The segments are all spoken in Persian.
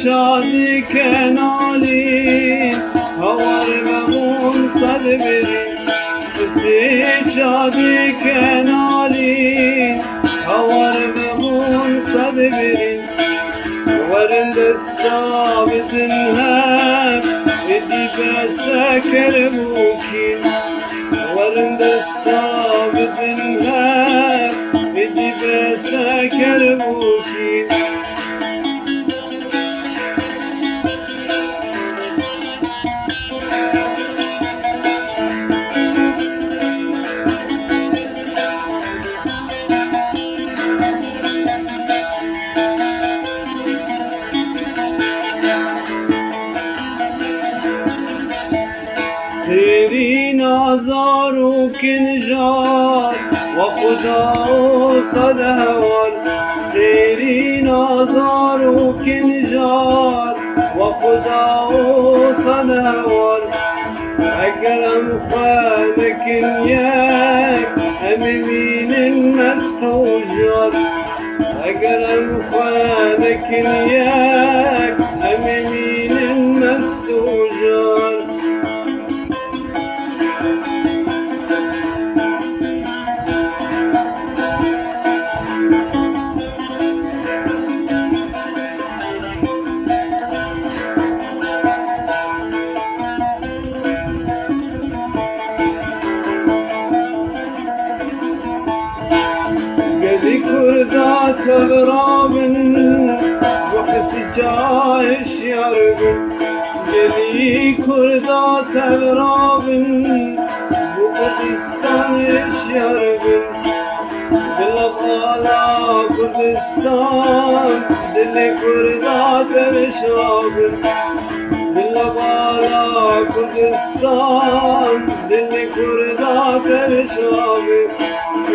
چادی کنالی هوار بمون صد بری سی چادی کنالی هوار بمون صد بری ورن دستا بتنهب ادی بسكر بوكين ورن دستا بتنهب ادي بسكر بوكين تیری نازار و کنجار و خدا و صد هوار تیری نازار و کنجار و خدا و صد هوار اگرم خانک یک امین مست و جار اگرم خانک یک امین مست و جار قدي كردا تغرابن وحس جايش يرقن قدي كردا تغرابن وقدستان يرقن بالقالا كردستان دل كردا ترشابن بالقالا كردستان دل كردا ترشابن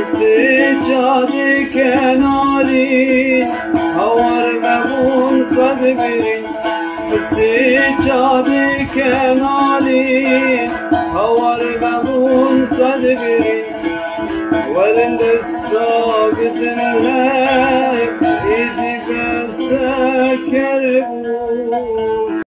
سجادي كنالي هوار بمون صد بری سجادي كنالي هوار بمون صد بری ورن دستا بدنهك ايدي بسر